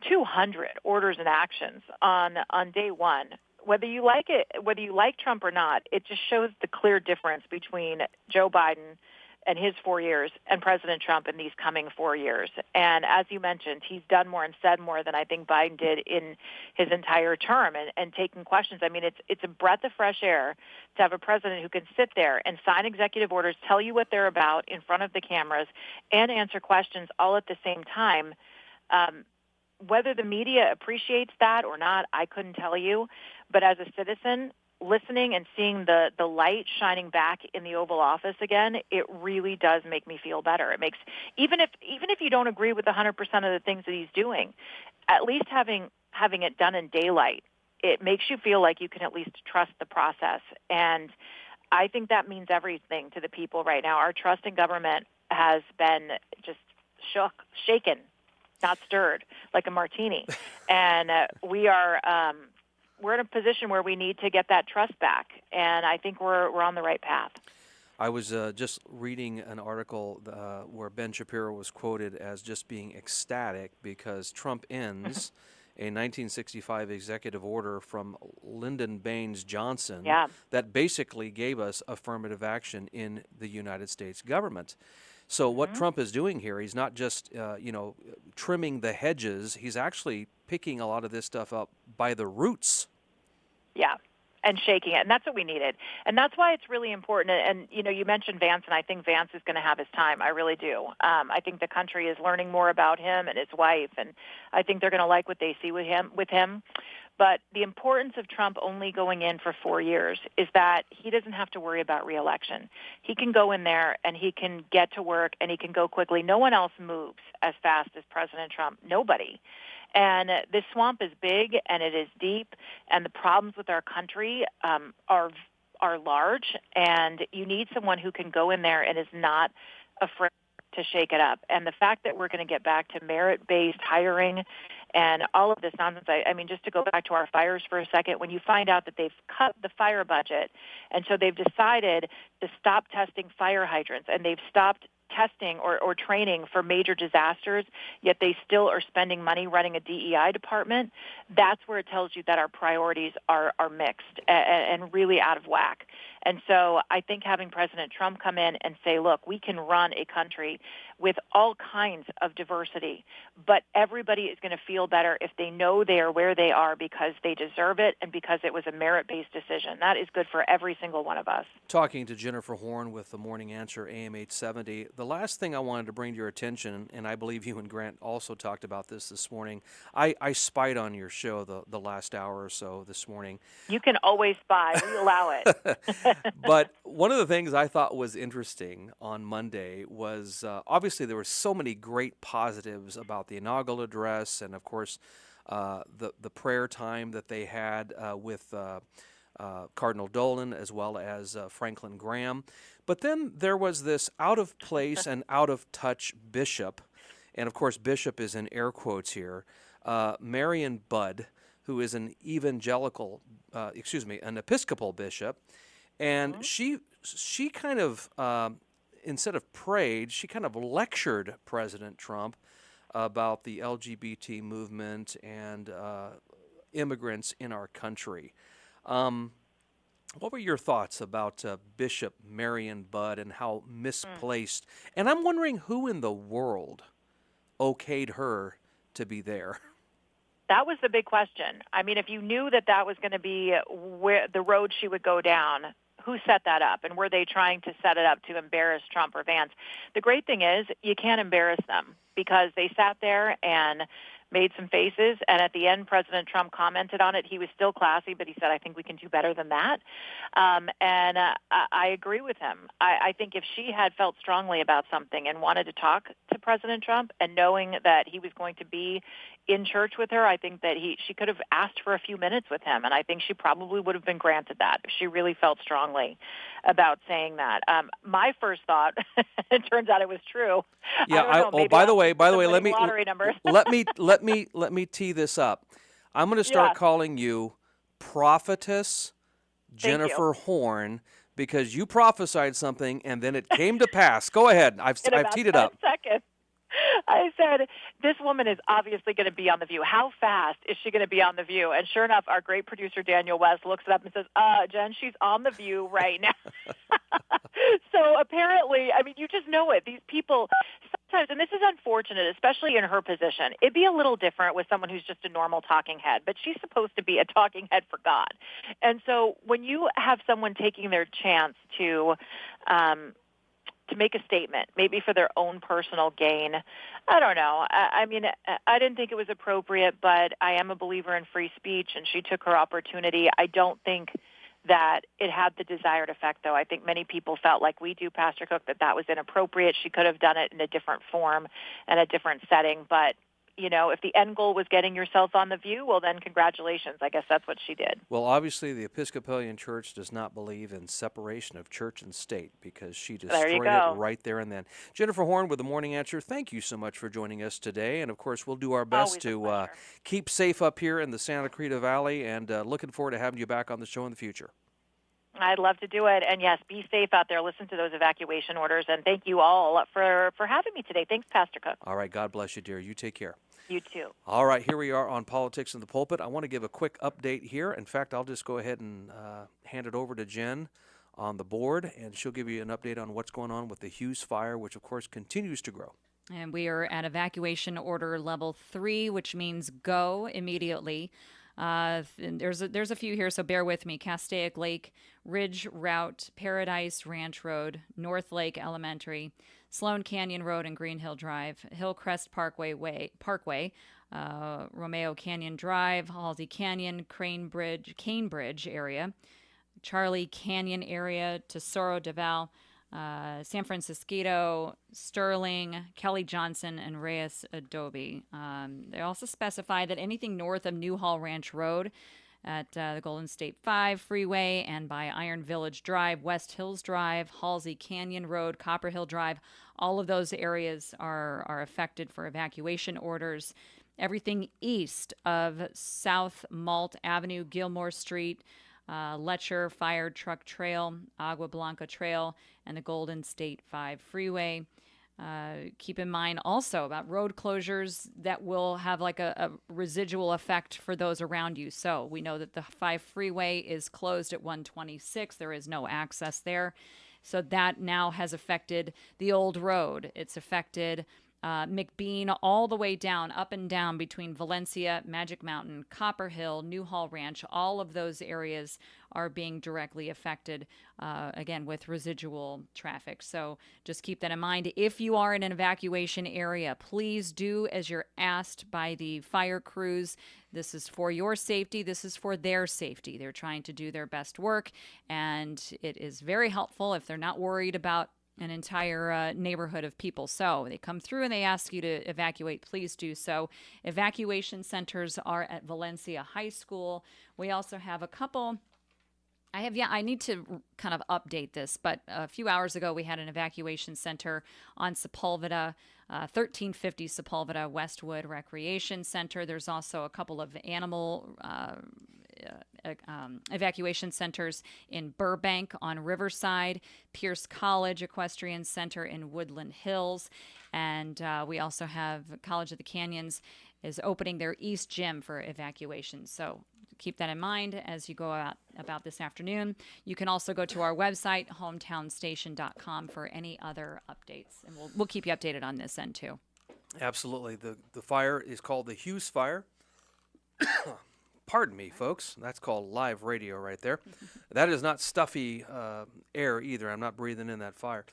200 orders and actions on day 1. Whether you like it, whether you like Trump or not, it just shows the clear difference between Joe Biden and his 4 years and President Trump in these coming 4 years. And as you mentioned, he's done more and said more than I think Biden did in his entire term and taking questions. I mean, it's a breath of fresh air to have a president who can sit there and sign executive orders, tell you what they're about in front of the cameras, and answer questions all at the same time. Whether the media appreciates that or not, I couldn't tell you. But as a citizen, listening and seeing the light shining back in the Oval Office again, it really does make me feel better. It makes, even if you don't agree with 100% of the things that he's doing, at least having it done in daylight, it makes you feel like you can at least trust the process. And I think that means everything to the people right now. Our trust in government has been just shaken, not stirred, like a martini. And we're in a position where we need to get that trust back, and I think we're on the right path. I was just reading an article where Ben Shapiro was quoted as just being ecstatic because Trump ends a 1965 executive order from Lyndon Baines Johnson that basically gave us affirmative action in the United States government. So what Trump is doing here, he's not just, trimming the hedges. He's actually picking a lot of this stuff up by the roots. Yeah, and shaking it. And that's what we needed. And that's why it's really important. And you mentioned Vance, and I think Vance is going to have his time. I really do. I think the country is learning more about him and his wife, and I think they're going to like what they see with him. But the importance of Trump only going in for 4 years is that he doesn't have to worry about re-election. He can go in there and he can get to work and he can go quickly. No one else moves as fast as President Trump. Nobody. And this swamp is big and it is deep, and the problems with our country are large, and you need someone who can go in there and is not afraid to shake it up. And the fact that we're going to get back to merit-based hiring and all of this nonsense, I mean, just to go back to our fires for a second, when you find out that they've cut the fire budget, and so they've decided to stop testing fire hydrants, and they've stopped testing or training for major disasters, yet they still are spending money running a DEI department, that's where it tells you that our priorities are mixed and really out of whack. And so I think having President Trump come in and say, look, we can run a country with all kinds of diversity, but everybody is going to feel better if they know they are where they are because they deserve it and because it was a merit-based decision. That is good for every single one of us. Talking to Jennifer Horn with the Morning Answer AM 870, the last thing I wanted to bring to your attention, and I believe you and Grant also talked about this morning, I spied on your show the last hour or so this morning. You can always spy. We allow it. But one of the things I thought was interesting on Monday was obviously there were so many great positives about the inaugural address and, of course, the prayer time that they had with Cardinal Dolan as well as Franklin Graham. But then there was this out-of-place and out-of-touch bishop, and, of course, bishop is in air quotes here, Marion Budd, who is an an Episcopal bishop. And she kind of, instead of prayed, she kind of lectured President Trump about the LGBT movement and immigrants in our country. What were your thoughts about Bishop Marion Budd and how misplaced? And I'm wondering who in the world okayed her to be there. That was the big question. I mean, if you knew that was going to be where the road she would go down, who set that up? And were they trying to set it up to embarrass Trump or Vance? The great thing is you can't embarrass them because they sat there and made some faces, and at the end, President Trump commented on it. He was still classy, but he said, I think we can do better than that. I agree with him. I think if she had felt strongly about something and wanted to talk to President Trump and knowing that he was going to be in church with her, I think that she could have asked for a few minutes with him, and I think she probably would have been granted that if she really felt strongly about saying that. My first thought, it turns out it was true. Yeah. By the way, let me tee this up. I'm going to start calling you Prophetess Jennifer Horn because you prophesied something and then it came to pass. Go ahead. I've teed it up. Seconds. I said, this woman is obviously going to be on The View. How fast is she going to be on The View? And sure enough, our great producer, Daniel West, looks it up and says, Jen, she's on The View right now. So apparently, I mean, you just know it. These people sometimes, and this is unfortunate, especially in her position, it'd be a little different with someone who's just a normal talking head, but she's supposed to be a talking head for God. And so when you have someone taking their chance to make a statement, maybe for their own personal gain. I don't know. I mean, I didn't think it was appropriate, but I am a believer in free speech, and she took her opportunity. I don't think that it had the desired effect, though. I think many people felt like we do, Pastor Cook, that was inappropriate. She could have done it in a different form and a different setting, but you know, if the end goal was getting yourself on The View, well, then congratulations. I guess that's what she did. Well, obviously, the Episcopalian Church does not believe in separation of church and state because she destroyed it right there and then. Jennifer Horn with the Morning Answer, thank you so much for joining us today. And, of course, we'll do our best to keep safe up here in the Santa Clarita Valley and looking forward to having you back on the show in the future. I'd love to do it. And, yes, be safe out there. Listen to those evacuation orders. And thank you all for having me today. Thanks, Pastor Cook. All right. God bless you, dear. You take care. You too. All right, here we are on Politics in the Pulpit. I want to give a quick update here. In fact, I'll just go ahead and hand it over to Jen on the board, and she'll give you an update on what's going on with the Hughes fire, which, of course, continues to grow. And we are at evacuation order level 3, which means go immediately. There's a few here, so bear with me. Castaic Lake, Ridge Route, Paradise Ranch Road, North Lake Elementary, Sloan Canyon Road and Green Hill Drive, Hillcrest Parkway, Romeo Canyon Drive, Halsey Canyon, Cane Bridge area, Charlie Canyon area, Tesoro Deval, San Francisco, Sterling, Kelly Johnson, and Reyes Adobe. They also specify that anything north of Newhall Ranch Road at the Golden State 5 Freeway and by Iron Village Drive, West Hills Drive, Halsey Canyon Road, Copper Hill Drive, all of those areas are affected for evacuation orders. Everything east of South Malt Avenue, Gilmore Street, Letcher Fire Truck Trail, Agua Blanca Trail, and the Golden State 5 Freeway. Keep in mind also about road closures that will have like a residual effect for those around you. So we know that the 5 freeway is closed at 126. There is no access there. So that now has affected the old road. It's affected McBean all the way down, up and down between Valencia, Magic Mountain, Copper Hill, Newhall Ranch. All of those areas are being directly affected, again, with residual traffic. So just keep that in mind. If you are in an evacuation area, please do as you're asked by the fire crews. This is for your safety. This is for their safety. They're trying to do their best work, and it is very helpful if they're not worried about an entire neighborhood of people. So they come through and they ask you to evacuate. Please do so. Evacuation centers are at Valencia High School. We also have a couple. I need to kind of update this, but a few hours ago we had an evacuation center on Sepulveda, 1350 Sepulveda Westwood Recreation Center. There's also a couple of animal evacuation centers in Burbank on Riverside, Pierce College Equestrian Center in Woodland Hills, and we also have College of the Canyons is opening their East Gym for evacuation. So keep that in mind as you go about this afternoon. You can also go to our website, hometownstation.com, for any other updates, and we'll keep you updated on this end too. Absolutely. The fire is called the Hughes fire. Pardon me, folks. That's called live radio right there. That is not stuffy air either. I'm not breathing in that fire.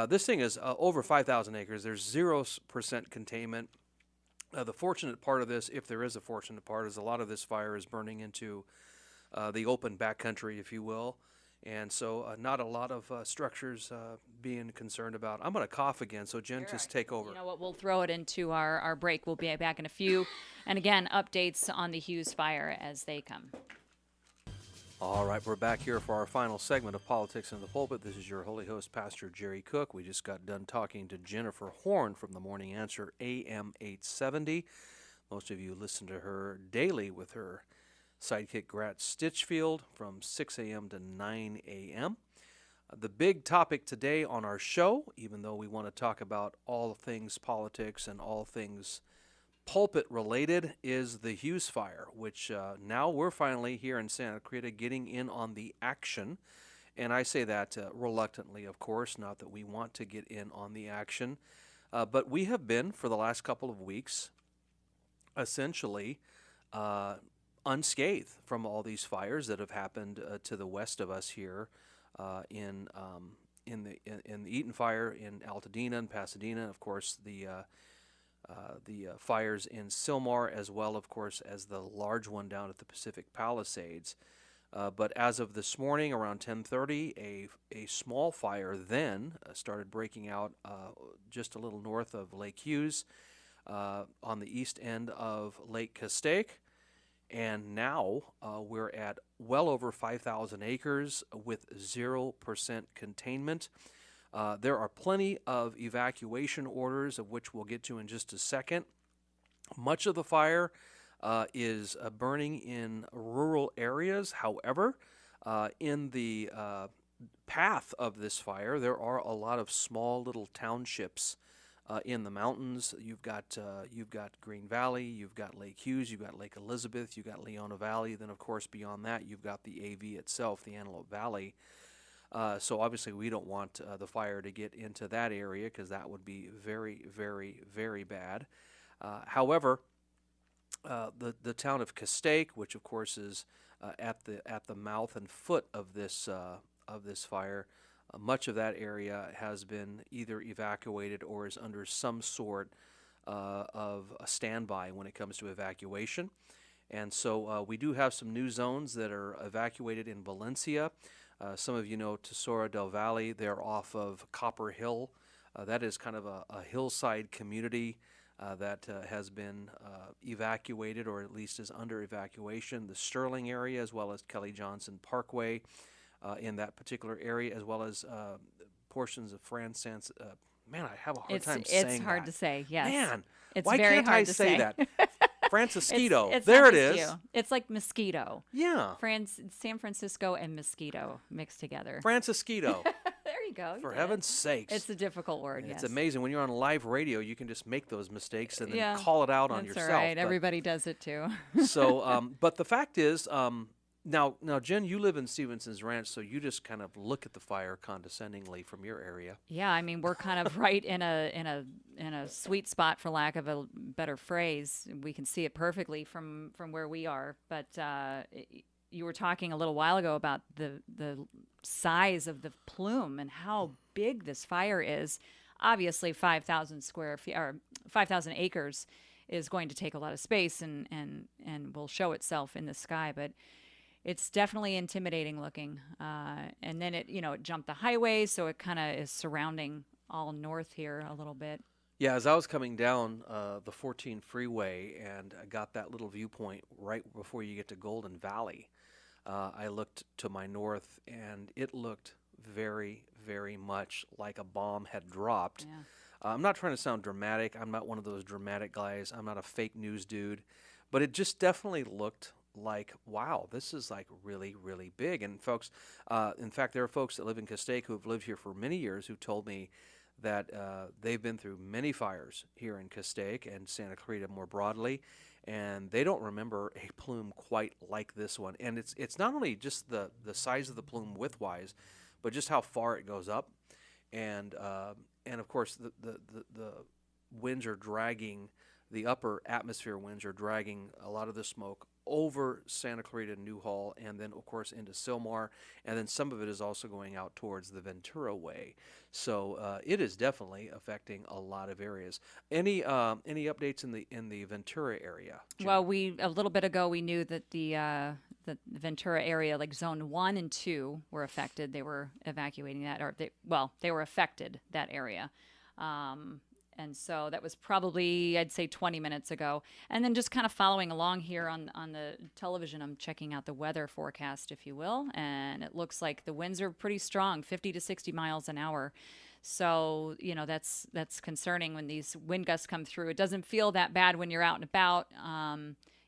This thing is over 5,000 acres. There's 0% containment. The fortunate part of this, if there is a fortunate part, is a lot of this fire is burning into the open backcountry, if you will. And so not a lot of structures being concerned about. I'm going to cough again, so Jen, just take over. You know what? We'll throw it into our break. We'll be back in a few. And again, updates on the Hughes fire as they come. All right, we're back here for our final segment of Politics in the Pulpit. This is your holy host, Pastor Jerry Cook. We just got done talking to Jennifer Horn from the Morning Answer, AM 870. Most of you listen to her daily with her sidekick Grat Stitchfield from 6 a.m. to 9 a.m. The big topic today on our show, even though we want to talk about all things politics and all things pulpit related, is the Hughes fire, which now we're finally here in Santa Clarita getting in on the action. And I say that reluctantly, of course, not that we want to get in on the action. But we have been, for the last couple of weeks, essentially unscathed from all these fires that have happened to the west of us here in the Eaton fire in Alta, Dena, and Pasadena. Of course, the fires in Sylmar, as well, of course, as the large one down at the Pacific Palisades. But as of this morning, around 10:30, a small fire then started breaking out just a little north of Lake Hughes on the east end of Lake Castaic. And now we're at well over 5,000 acres with 0% containment. There are plenty of evacuation orders, of which we'll get to in just a second. Much of the fire is burning in rural areas. However, in the path of this fire, there are a lot of small little townships in the mountains. You've got Green Valley, you've got Lake Hughes, you've got Lake Elizabeth, you've got Leona Valley. Then, of course, beyond that, you've got the AV itself, the Antelope Valley. So obviously we don't want the fire to get into that area because that would be very, very, very bad. However, the town of Castaic, which of course is at the mouth and foot of this fire, much of that area has been either evacuated or is under some sort of a standby when it comes to evacuation. And so we do have some new zones that are evacuated in Valencia. Some of you know Tesoro del Valle. They're off of Copper Hill. That is kind of a hillside community that has been evacuated, or at least is under evacuation. The Sterling area, as well as Kelly Johnson Parkway in that particular area, as well as portions of Francis. Man, I have a hard time saying that. It's hard to say, yes. Man, it's why very can't hard I to say that? Francisquito. It's there not it is. mosquito. It's like mosquito. Yeah. San Francisco and mosquito mixed together. Francisquito. There you go. You For did heaven's it. sakes. It's a difficult word, It's yes. amazing. When you're on live radio, you can just make those mistakes and then Yeah, call it out on that's yourself. all right. But- Everybody does it too. but the fact is, now, Jen, you live in Stevenson's Ranch, so you just kind of look at the fire condescendingly from your area. Yeah, I mean, we're kind of right in a sweet spot, for lack of a better phrase. We can see it perfectly from where we are. But you were talking a little while ago about the size of the plume and how big this fire is. Obviously, 5,000 square feet or 5,000 acres is going to take a lot of space and will show itself in the sky, but it's definitely intimidating looking. And then it jumped the highway, so it kind of is surrounding all north here a little bit. Yeah, as I was coming down the 14 freeway and I got that little viewpoint right before you get to Golden Valley, I looked to my north and it looked very, very much like a bomb had dropped. Yeah. I'm not trying to sound dramatic. I'm not one of those dramatic guys. I'm not a fake news dude. But it just definitely looked like, wow, this is like really, really big. And folks, in fact, there are folks that live in Castaic who have lived here for many years who told me that they've been through many fires here in Castaic and Santa Clarita more broadly, and they don't remember a plume quite like this one. And it's not only just the size of the plume widthwise, but just how far it goes up. And of course, the winds are dragging, the upper atmosphere winds are dragging a lot of the smoke over Santa Clarita, Newhall, and then, of course, into Sylmar, and then some of it is also going out towards the Ventura Way. So it is definitely affecting a lot of areas. Any updates in the Ventura area, Jen? Well, a little bit ago we knew that the Ventura area, like Zone 1 and 2, were affected. They were evacuating that, or they were affected, that area. And so that was probably, I'd say, 20 minutes ago. And then just kind of following along here on the television, I'm checking out the weather forecast, if you will. And it looks like the winds are pretty strong, 50 to 60 miles an hour. So, that's concerning when these wind gusts come through. It doesn't feel that bad when you're out and about,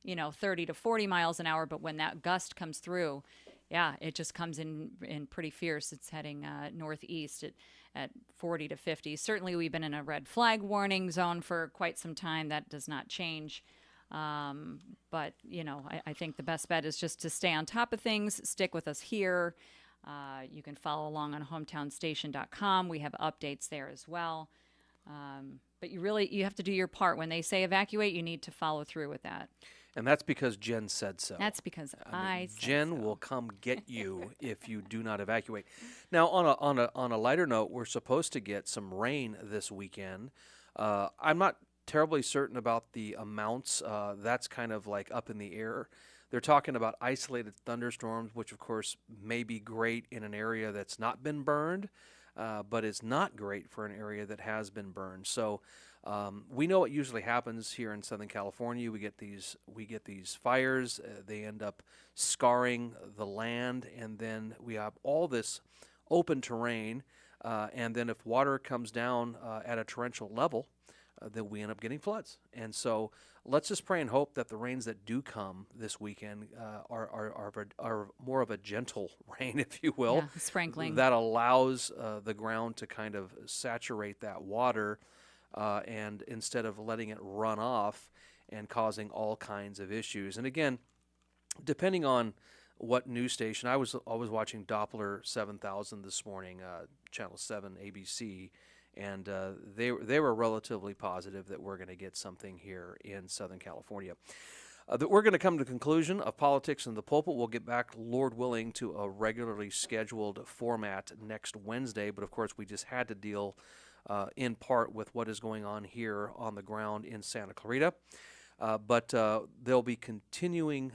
30 to 40 miles an hour. But when that gust comes through, yeah, it just comes in pretty fierce. It's heading northeast at 40 to 50. Certainly, we've been in a red flag warning zone for quite some time. That does not change. But, I think the best bet is just to stay on top of things, stick with us here. You can follow along on hometownstation.com. We have updates there as well. But you have to do your part. When they say evacuate, you need to follow through with that. And that's because Jen said so. That's because I said Jen so. will come get you if you do not evacuate. Now, on a lighter note, we're supposed to get some rain this weekend. I'm not terribly certain about the amounts. That's kind of like up in the air. They're talking about isolated thunderstorms, which of course may be great in an area that's not been burned, but is not great for an area that has been burned. So we know what usually happens here in Southern California. We get these fires. They end up scarring the land, and then we have all this open terrain. And then if water comes down at a torrential level, then we end up getting floods. And so let's just pray and hope that the rains that do come this weekend are more of a gentle rain, if you will. Yeah, sprinkling. That allows the ground to kind of saturate that water, and instead of letting it run off and causing all kinds of issues. And again, depending on what news station, I was watching Doppler 7000 this morning, Channel 7 ABC, and they were relatively positive that we're going to get something here in Southern California. That we're going to come to the conclusion of Politics in the Pulpit. We'll get back, Lord willing, to a regularly scheduled format next Wednesday, but of course we just had to deal in part with what is going on here on the ground in Santa Clarita. But we'll be continuing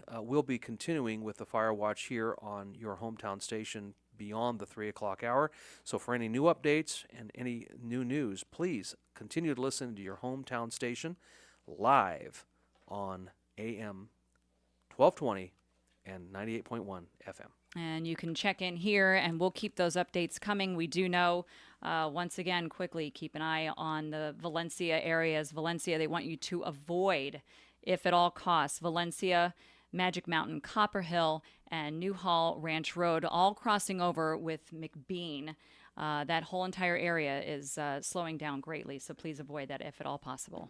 with the Fire Watch here on your hometown station beyond the 3 o'clock hour. So for any new updates and any new news, please continue to listen to your hometown station live on AM 1220 and 98.1 FM. And you can check in here, and we'll keep those updates coming. We do know, once again, quickly, keep an eye on the Valencia areas. Valencia, they want you to avoid, if at all costs, Valencia, Magic Mountain, Copper Hill, and Newhall Ranch Road, all crossing over with McBean. that whole entire area is slowing down greatly. So please avoid that if at all possible.